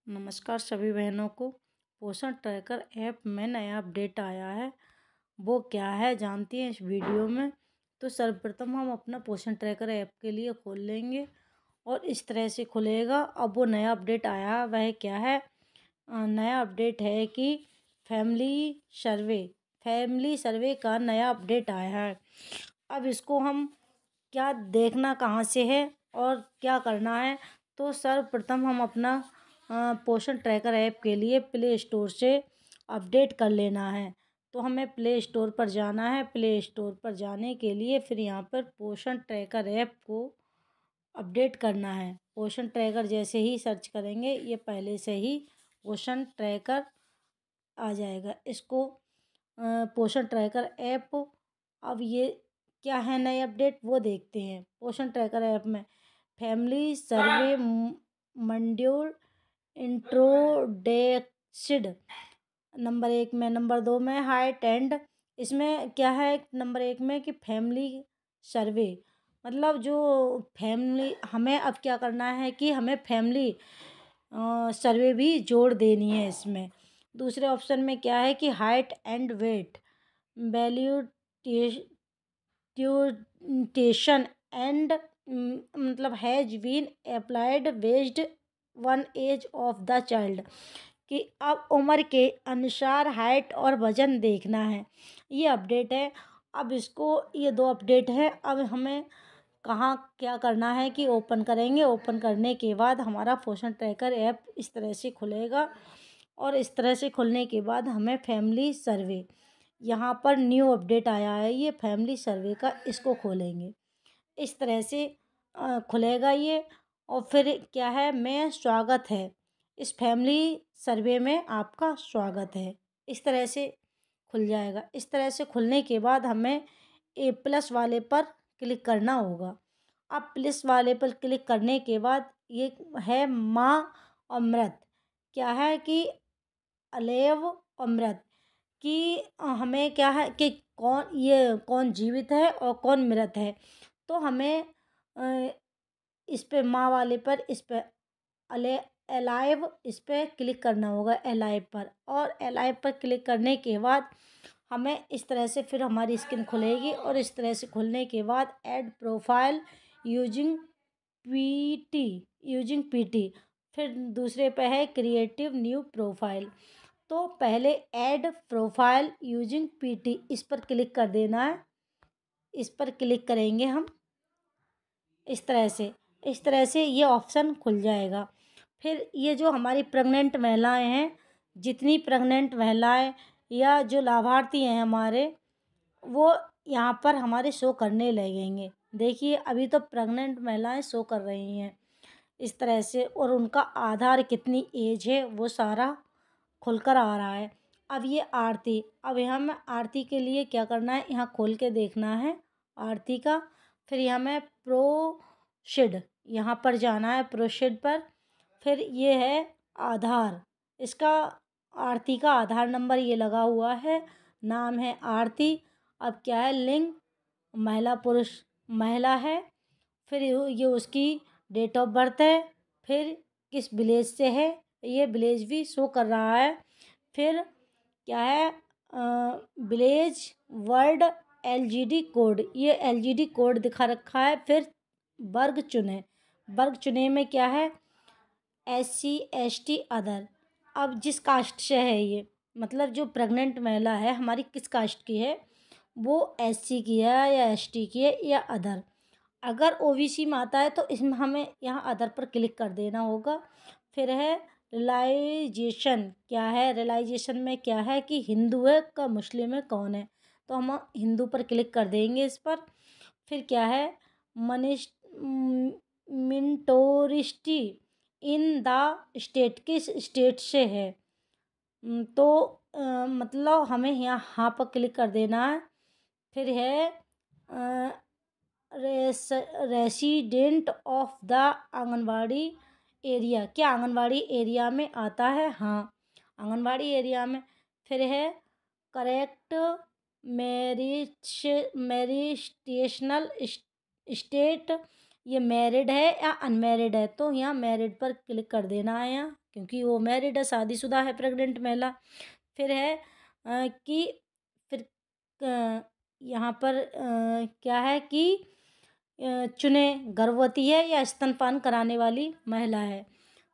नमस्कार सभी बहनों को। पोषण ट्रैकर ऐप में नया अपडेट आया है, वो क्या है जानती हैं इस वीडियो में। तो सर्वप्रथम हम अपना पोषण ट्रैकर ऐप के लिए खोल लेंगे और इस तरह से खुलेगा। अब वो नया अपडेट आया वह क्या है, नया अपडेट है कि फैमिली सर्वे का नया अपडेट आया है। अब इसको हम क्या देखना कहाँ से है और क्या करना है, तो सर्वप्रथम हम अपना पोषण ट्रैकर ऐप के लिए प्ले स्टोर से अपडेट कर लेना है। तो हमें प्ले स्टोर पर जाना है। प्ले स्टोर पर जाने के लिए फिर यहाँ पर पोषण ट्रैकर ऐप को अपडेट करना है। पोषण ट्रैकर जैसे ही सर्च करेंगे ये पहले से ही पोषण ट्रैकर आ जाएगा। इसको पोषण ट्रैकर ऐप, अब ये क्या है नए अपडेट वो देखते हैं। पोषण ट्रैकर ऐप में फैमिली सर्वे मॉड्यूल इंट्रोडक्शन नंबर 1 में, नंबर 2 में हाइट एंड, इसमें क्या है नंबर 1 में कि फैमिली सर्वे, मतलब जो फैमिली, हमें अब क्या करना है कि हमें फैमिली सर्वे भी जोड़ देनी है इसमें। दूसरे ऑप्शन में क्या है कि height and weight valuation and मतलब has been applied based on age of the child, कि अब उम्र के अनुसार हाइट और वज़न देखना है। ये अपडेट है। अब इसको, ये दो अपडेट है। अब हमें कहाँ क्या करना है कि ओपन करेंगे। ओपन करने के बाद हमारा पोषण ट्रैकर ऐप इस तरह से खुलेगा और इस तरह से खुलने के बाद हमें फैमिली सर्वे, यहाँ पर न्यू अपडेट आया है ये फैमिली सर्वे का, इसको खोलेंगे। इस तरह से खुलेगा ये। और फिर क्या है, मैं स्वागत है, इस फैमिली सर्वे में आपका स्वागत है, इस तरह से खुल जाएगा। इस तरह से खुलने के बाद हमें ए प्लस वाले पर क्लिक करना होगा। अब प्लस वाले पर क्लिक करने के बाद ये है माँ और मृत, क्या है कि अलेव और मृत, कि हमें क्या है कि कौन जीवित है और कौन मृत है। तो हमें इस पे माँ वाले पर, इस पे अले अलाइव, इस पे क्लिक करना होगा अलाइव पर। और अलाइव पर क्लिक करने के बाद हमें इस तरह से फिर हमारी स्क्रीन खुलेगी और इस तरह से खुलने के बाद ऐड प्रोफाइल यूजिंग पीटी, फिर दूसरे पे है क्रिएटिव न्यू प्रोफाइल। तो पहले ऐड प्रोफाइल यूजिंग पीटी, इस पर क्लिक कर देना है। इस पर क्लिक करेंगे हम इस तरह से ये ऑप्शन खुल जाएगा। फिर ये जो हमारी प्रेग्नेंट महिलाएं हैं, जितनी प्रेग्नेंट महिलाएं या जो लाभार्थी हैं हमारे, वो यहाँ पर हमारे शो करने लगेंगे। देखिए अभी तो प्रेग्नेंट महिलाएं शो कर रही हैं इस तरह से, और उनका आधार, कितनी एज है, वो सारा खुलकर आ रहा है। अब ये आरती, अब यहाँ में आरती के लिए क्या करना है, यहाँ खोल के देखना है आरती का। फिर यहाँ में प्रोसीड, यहाँ पर जाना है प्रोसीड पर। फिर ये है आधार, इसका आरती का आधार नंबर ये लगा हुआ है, नाम है आरती। अब क्या है, लिंग महिला पुरुष महिला है। फिर ये उसकी डेट ऑफ बर्थ है। फिर किस विलेज से है, ये विलेज भी शो कर रहा है। फिर क्या है, विलेज वर्ड एलजीडी कोड, ये एलजीडी कोड दिखा रखा है। फिर वर्ग चुने, वर्ग चुने में क्या है, SC ST अदर। अब जिस कास्ट से है ये, मतलब जो प्रेग्नेंट महिला है हमारी किस कास्ट की है, वो SC की है या ST की है या अदर। अगर OBC में आता है तो इसमें हमें यहाँ अदर पर क्लिक कर देना होगा। फिर है रिलाइजेशन, क्या है रिलाइजेशन में क्या है कि हिंदू है का मुस्लिम है कौन है, तो हम हिंदू पर क्लिक कर देंगे इस पर। फिर क्या है, मनिश मिनटोरिस्टी इन द स्टेट, किस स्टेट से है, तो मतलब हमें यहाँ पर क्लिक कर देना है। फिर है resident of the anganwadi area, क्या आंगनबाड़ी एरिया में आता है, हाँ आंगनबाड़ी एरिया में। फिर है करेक्ट मैरिस्टेशनल स्टेट ये मैरिड है या अनमैरिड है, तो यहाँ मैरिड पर क्लिक कर देना है यहाँ, क्योंकि वो मैरिड है, शादीशुदा है प्रेग्नेंट महिला। फिर है कि फिर यहाँ पर क्या है कि चुने गर्भवती है या स्तनपान कराने वाली महिला है।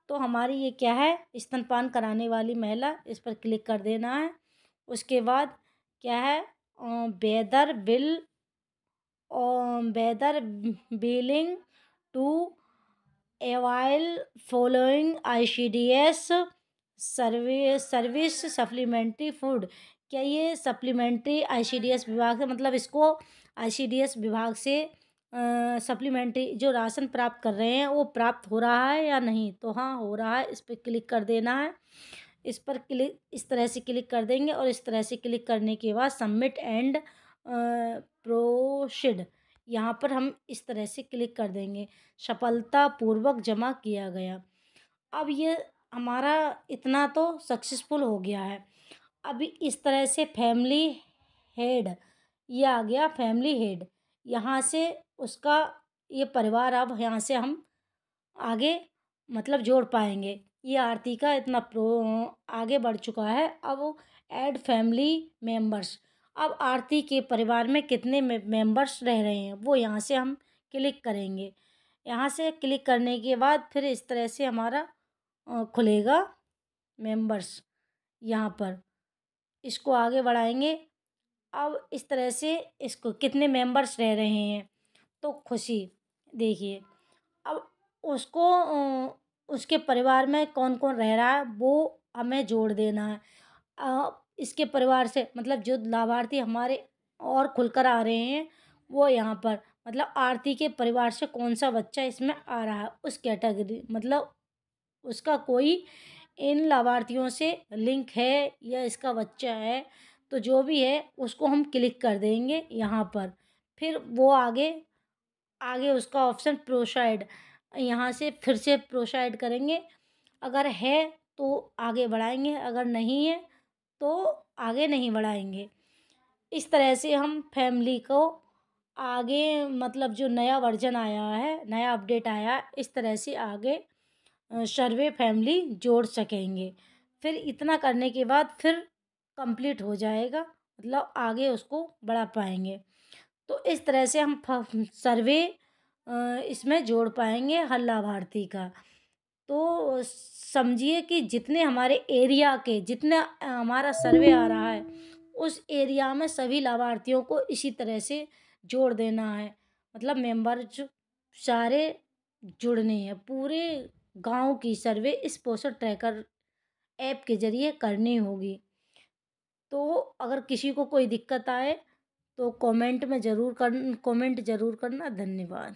तो हमारी ये क्या है, स्तनपान कराने वाली महिला, इस पर क्लिक कर देना है। उसके बाद क्या है, whether bill whether billing to avail following ICDS service supplementary food. क्या ये सप्लीमेंट्री ICDS विभाग से, मतलब इसको ICDS विभाग से सप्लीमेंट्री जो राशन प्राप्त कर रहे हैं वो प्राप्त हो रहा है या नहीं। तो हाँ, हो रहा है, इस पर क्लिक कर देना है। इस पर क्लिक इस तरह से क्लिक कर देंगे और इस तरह से क्लिक करने के बाद सबमिट एंड प्रोसीड, यहाँ पर हम इस तरह से क्लिक कर देंगे। सफलतापूर्वक जमा किया गया। अब ये हमारा इतना तो सक्सेसफुल हो गया है। अभी इस तरह से फैमिली हेड, ये आ गया फैमिली हेड। यहाँ से उसका ये परिवार, अब यहाँ से हम आगे मतलब जोड़ पाएंगे। ये आरती का इतना आगे बढ़ चुका है। अब ऐड फैमिली मेंबर्स, अब आरती के परिवार में कितने मेंबर्स रह रहे हैं वो यहाँ से हम क्लिक करेंगे। यहाँ से क्लिक करने के बाद फिर इस तरह से हमारा खुलेगा मेंबर्स। यहाँ पर इसको आगे बढ़ाएंगे। अब इस तरह से इसको कितने मेंबर्स रह रहे हैं, तो खुशी देखिए, अब उसको उसके परिवार में कौन कौन रह रहा है वो हमें जोड़ देना है। इसके परिवार से मतलब जो लाभार्थी हमारे और खुलकर आ रहे हैं वो यहाँ पर, मतलब आरती के परिवार से कौन सा बच्चा इसमें आ रहा है उस कैटेगरी, मतलब उसका कोई इन लाभार्थियों से लिंक है या इसका बच्चा है, तो जो भी है उसको हम क्लिक कर देंगे यहाँ पर। फिर वो आगे आगे उसका ऑप्शन प्रोसाइड, यहाँ से फिर से प्रोसाइड करेंगे। अगर है तो आगे बढ़ाएंगे, अगर नहीं है तो आगे नहीं बढ़ाएंगे। इस तरह से हम फैमिली को आगे, मतलब जो नया वर्जन आया है, नया अपडेट आया, इस तरह से आगे सर्वे फैमिली जोड़ सकेंगे। फिर इतना करने के बाद फिर कंप्लीट हो जाएगा, मतलब आगे उसको बढ़ा पाएंगे। तो इस तरह से हम सर्वे इसमें जोड़ पाएंगे हर लाभार्थी का। तो समझिए कि जितने हमारे एरिया के जितना हमारा सर्वे आ रहा है उस एरिया में सभी लाभार्थियों को इसी तरह से जोड़ देना है, मतलब मेंबर जो सारे जुड़ने हैं। पूरे गांव की सर्वे इस पोस्टर ट्रैकर ऐप के ज़रिए करनी होगी। तो अगर किसी को कोई दिक्कत आए तो कमेंट ज़रूर करना। धन्यवाद।